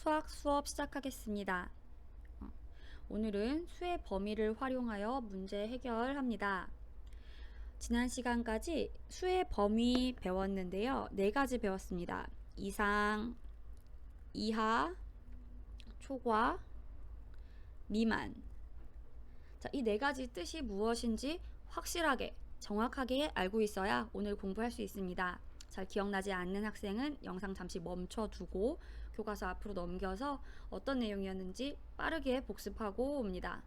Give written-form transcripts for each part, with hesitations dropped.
수학 수업 시작하겠습니다. 오늘은 수의 범위를 활용하여 문제 해결합니다. 지난 시간까지 수의 범위 배웠는데요. 네 가지 배웠습니다. 이상, 이하, 초과, 미만. 자, 이 네 가지 뜻이 무엇인지 확실하게, 정확하게 알고 있어야 오늘 공부할 수 있습니다. 잘 기억나지 않는 학생은 영상 잠시 멈춰두고 교과서 앞으로 넘겨서 어떤 내용이었는지 빠르게 복습하고 옵니다.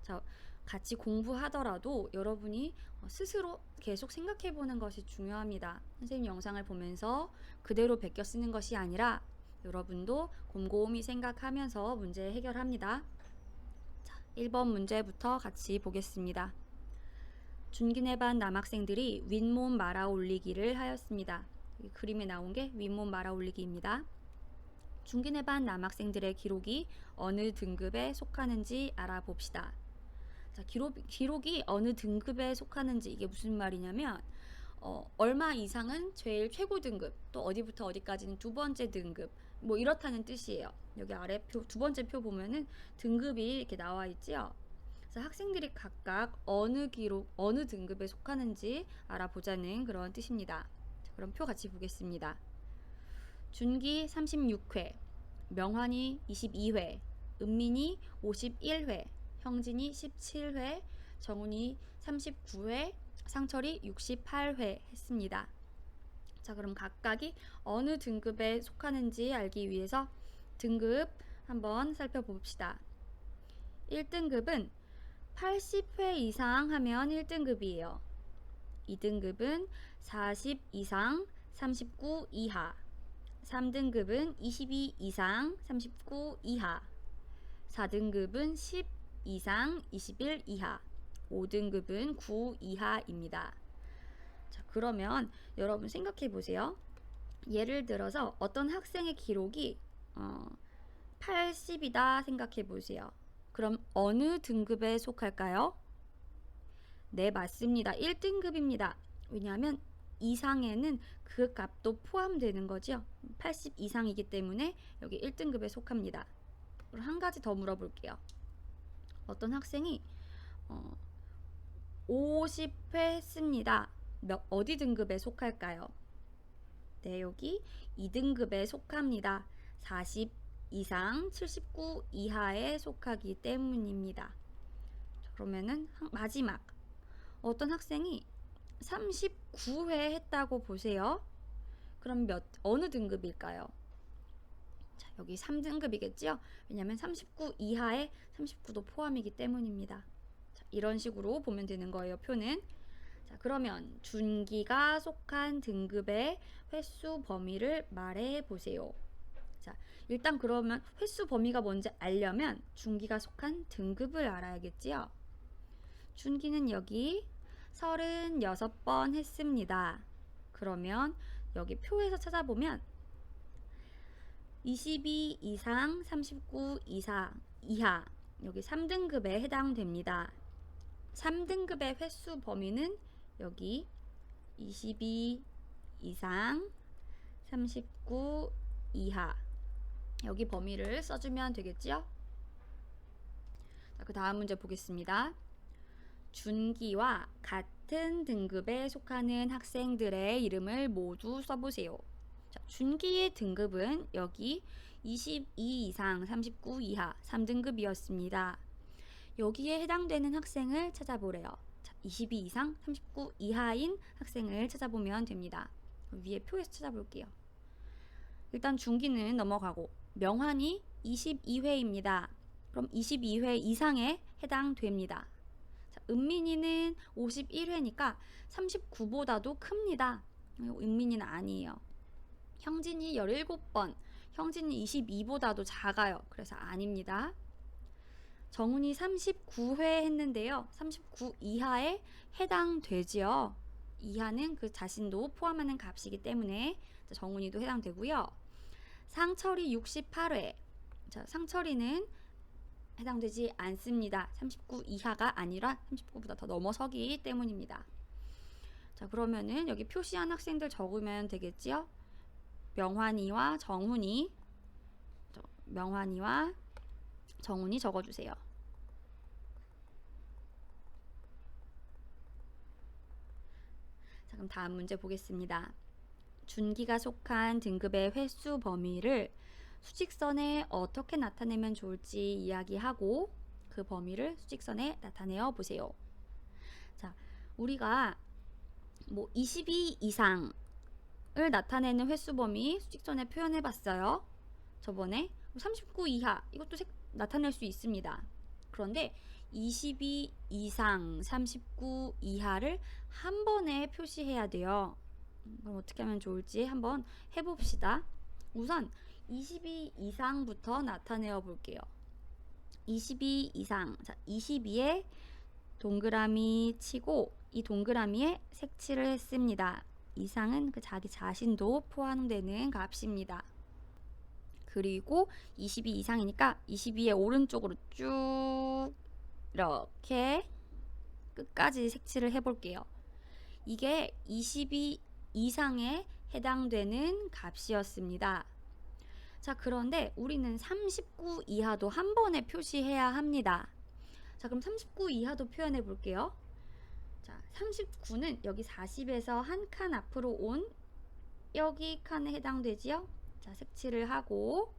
자, 같이 공부하더라도 여러분이 스스로 계속 생각해 보는 것이 중요합니다. 선생님 영상을 보면서 그대로 베껴 쓰는 것이 아니라 여러분도 곰곰이 생각하면서 문제 해결합니다. 자, 1번 문제부터 같이 보겠습니다. 준기내반 남학생들이 윗몸 말아 올리기를 하였습니다. 그림에 나온 게 윗몸 말아 올리기입니다. 준기내반 남학생들의 기록이 어느 등급에 속하는지 알아봅시다. 자, 기록이 어느 등급에 속하는지 이게 무슨 말이냐면 얼마 이상은 제일 최고 등급, 또 어디부터 어디까지는 두 번째 등급, 뭐 이렇다는 뜻이에요. 여기 아래 두 번째 표 보면은 등급이 이렇게 나와 있지요. 그래서 학생들이 각각 어느 등급에 속하는지 알아보자는 그런 뜻입니다. 자, 그럼 표 같이 보겠습니다. 준기 36회, 명환이 22회, 은민이 51회, 형진이 17회, 정훈이 39회, 상철이 68회 했습니다. 자, 그럼 각각이 어느 등급에 속하는지 알기 위해서 등급 한번 살펴봅시다. 1등급은 80회 이상 하면 1등급이에요. 2등급은 40 이상 39 이하, 3등급은 22 이상 39 이하, 4등급은 10 이상 21 이하, 5등급은 9 이하입니다. 자, 그러면 여러분 생각해 보세요. 예를 들어서 어떤 학생의 기록이 80이다 생각해 보세요. 그럼 어느 등급에 속할까요? 네, 맞습니다. 1등급입니다. 왜냐하면 이상에는 그 값도 포함되는 거죠. 80 이상이기 때문에 여기 1등급에 속합니다. 그럼 한 가지 더 물어볼게요. 어떤 학생이 50회 했습니다. 어디 등급에 속할까요? 네, 여기 2등급에 속합니다. 40 이상 79 이하에 속하기 때문입니다. 그러면은 마지막 어떤 학생이 39회 했다고 보세요. 그럼 어느 등급일까요? 자, 여기 3등급이겠죠? 왜냐하면 39 이하에 39도 포함이기 때문입니다. 자, 이런 식으로 보면 되는 거예요, 표는. 자, 그러면 준기가 속한 등급의 횟수 범위를 말해 보세요. 자, 일단 그러면 횟수 범위가 뭔지 알려면 준기가 속한 등급을 알아야겠지요. 준기는 여기 36번 했습니다. 그러면 여기 표에서 찾아보면 22 이상 39 이하 여기 3등급에 해당됩니다. 3등급의 횟수 범위는 여기 22 이상 39 이하 여기 범위를 써주면 되겠죠? 자, 그 다음 문제 보겠습니다. 준기와 같은 등급에 속하는 학생들의 이름을 모두 써보세요. 자, 준기의 등급은 여기 22 이상 39 이하 3등급이었습니다. 여기에 해당되는 학생을 찾아보래요. 자, 22 이상 39 이하인 학생을 찾아보면 됩니다. 위에 표에서 찾아볼게요. 일단 준기는 넘어가고 명환이 22회입니다. 그럼 22회 이상에 해당됩니다. 자, 은민이는 51회니까 39보다도 큽니다. 은민이는 아니에요. 형진이 17번, 형진이 22보다도 작아요. 그래서 아닙니다. 정훈이 39회 했는데요. 39 이하에 해당되지요. 이하는 그 자신도 포함하는 값이기 때문에 정훈이도 해당되고요. 상철이 68회. 자, 상철이는 해당되지 않습니다. 39 이하가 아니라 39보다 더 넘어서기 때문입니다. 자, 그러면은 여기 표시한 학생들 적으면 되겠지요? 명환이와 정훈이 명환이와 정훈이 적어주세요. 자, 그럼 다음 문제 보겠습니다. 준기가 속한 등급의 횟수 범위를 수직선에 어떻게 나타내면 좋을지 이야기하고 그 범위를 수직선에 나타내어 보세요. 자, 우리가 뭐 22 이상을 나타내는 횟수 범위 수직선에 표현해 봤어요. 저번에 39 이하 이것도 나타낼 수 있습니다. 그런데 22 이상, 39 이하를 한 번에 표시해야 돼요. 그럼 어떻게 하면 좋을지 한번 해봅시다. 우선 22 이상부터 나타내어 볼게요. 22 이상. 자, 22에 동그라미 치고 이 동그라미에 색칠을 했습니다. 이상은 그 자기 자신도 포함되는 값입니다. 그리고 22 이상이니까 22의 오른쪽으로 쭉 이렇게 끝까지 색칠을 해볼게요. 이게 22 이상에 해당되는 값이었습니다. 자, 그런데 우리는 39 이하도 한 번에 표시해야 합니다. 자, 그럼 39 이하도 표현해 볼게요. 자, 39는 여기 40에서 한 칸 앞으로 온 여기 칸에 해당되지요? 자, 색칠을 하고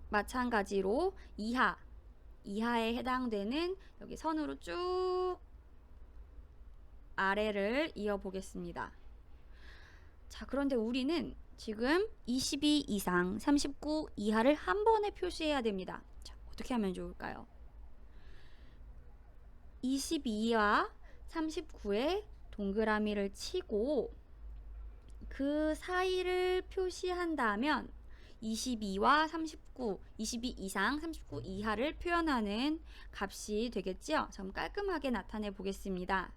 마찬가지로 이하에 해당되는 여기 선으로 쭉 아래를 이어 보겠습니다. 자, 그런데 우리는 지금 22 이상, 39 이하를 한 번에 표시해야 됩니다. 자, 어떻게 하면 좋을까요? 22와 39에 동그라미를 치고 그 사이를 표시한다면 22와 39, 22 이상, 39 이하를 표현하는 값이 되겠지요? 좀 깔끔하게 나타내 보겠습니다.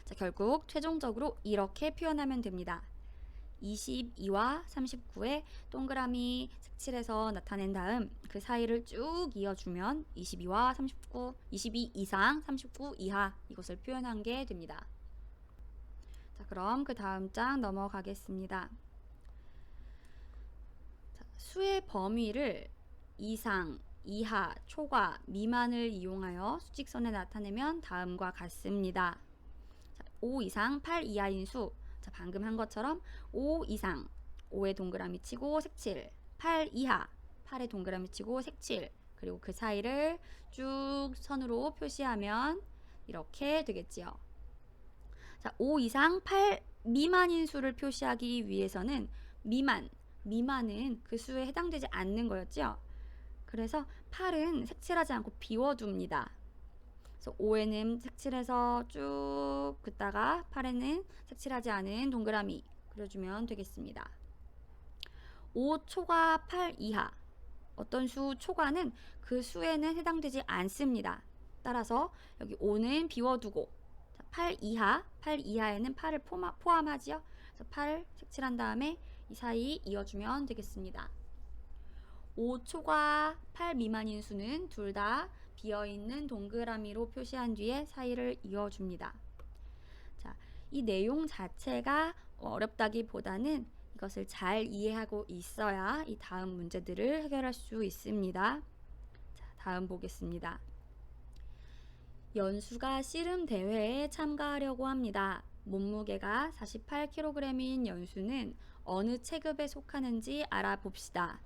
자, 결국 최종적으로 이렇게 표현하면 됩니다. 22와 39에 동그라미 색칠해서 나타낸 다음 그 사이를 쭉 이어주면 22와 39, 22 이상, 39 이하 이것을 표현한 게 됩니다. 자, 그럼 그 다음 장 넘어가겠습니다. 자, 수의 범위를 이상, 이하, 초과, 미만을 이용하여 수직선에 나타내면 다음과 같습니다. 자, 5 이상, 8 이하인 수. 자, 방금 한 것처럼 5 이상, 5에 동그라미 치고 색칠, 8 이하, 8에 동그라미 치고 색칠, 그리고 그 사이를 쭉 선으로 표시하면 이렇게 되겠지요. 자, 5 이상, 8 미만인 수를 표시하기 위해서는 미만은 그 수에 해당되지 않는 거였죠. 그래서 8은 색칠하지 않고 비워둡니다. 그래서 5에는 색칠해서 쭉 긋다가 8에는 색칠하지 않은 동그라미 그려주면 되겠습니다. 5 초과 8 이하 어떤 수 초과는 그 수에는 해당되지 않습니다. 따라서 여기 5는 비워두고 8 이하에는 8을 포함하지요. 그래서 8 색칠한 다음에 이 사이 이어주면 되겠습니다. 5 초과 8 미만인 수는 둘 다 비어있는 동그라미로 표시한 뒤에 사이를 이어줍니다. 자, 이 내용 자체가 어렵다기보다는 이것을 잘 이해하고 있어야 이 다음 문제들을 해결할 수 있습니다. 자, 다음 보겠습니다. 연수가 씨름 대회에 참가하려고 합니다. 몸무게가 48kg인 연수는 어느 체급에 속하는지 알아봅시다.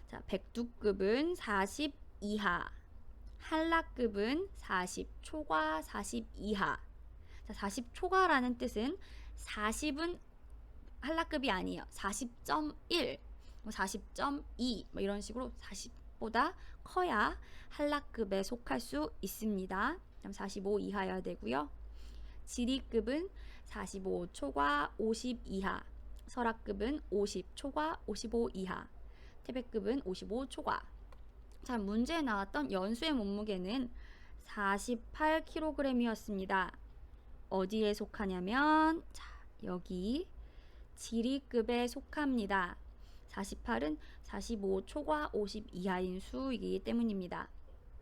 자, 백두급은 40 이하, 한라급은 40 초과 40 이하. 자, 40 초과라는 뜻은 40은 한라급이 아니에요. 40.1, 40.2 뭐 이런 식으로 40보다 커야 한라급에 속할 수 있습니다. 45 이하여야 되고요. 지리급은 45 초과 50 이하, 설화급은 50 초과 55 이하, 태백급은 55 초과. 자, 문제에 나왔던 연수의 몸무게는 48kg이었습니다. 어디에 속하냐면 자, 여기 지리급에 속합니다. 48은 45 초과 50 이하인 수이기 때문입니다.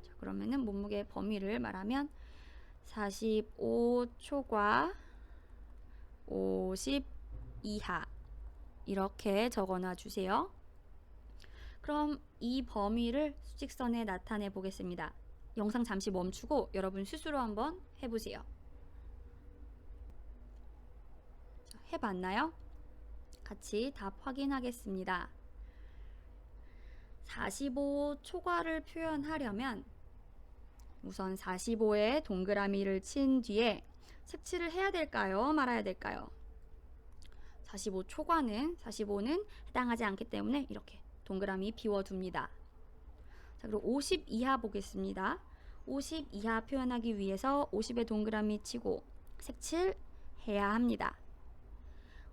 자, 그러면은 몸무게 범위를 말하면 45 초과 50 이하 이렇게 적어놔 주세요. 그럼 이 범위를 수직선에 나타내 보겠습니다. 영상 잠시 멈추고 여러분 스스로 한번 해보세요. 해봤나요? 같이 답 확인하겠습니다. 45 초과를 표현하려면 우선 45에 동그라미를 친 뒤에 색칠을 해야 될까요? 말아야 될까요? 45 초과는 45는 해당하지 않기 때문에 이렇게 동그라미 비워둡니다. 자, 그리고 50 이하 보겠습니다. 50 이하 표현하기 위해서 50에 동그라미 치고 색칠해야 합니다.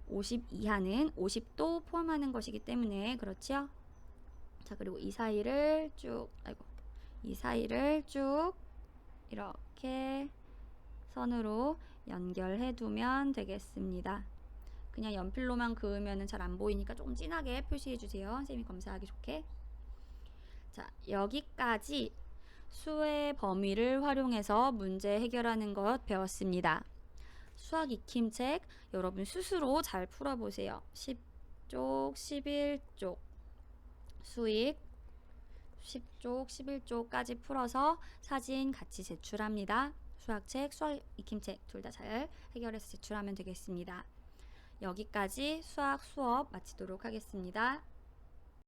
50 이하는 50도 포함하는 것이기 때문에 그렇죠? 자, 그리고 이 사이를 쭉 이렇게 선으로 연결해 두면 되겠습니다. 그냥 연필로만 그으면 잘 안 보이니까 조금 진하게 표시해 주세요. 선생님이 검사하기 좋게. 자, 여기까지 수의 범위를 활용해서 문제 해결하는 것 배웠습니다. 수학 익힘책 여러분 스스로 잘 풀어보세요. 10쪽, 11쪽 수익 10쪽, 11쪽까지 풀어서 사진 같이 제출합니다. 수학책, 수학 익힘책 둘 다 잘 해결해서 제출하면 되겠습니다. 여기까지 수학 수업 마치도록 하겠습니다.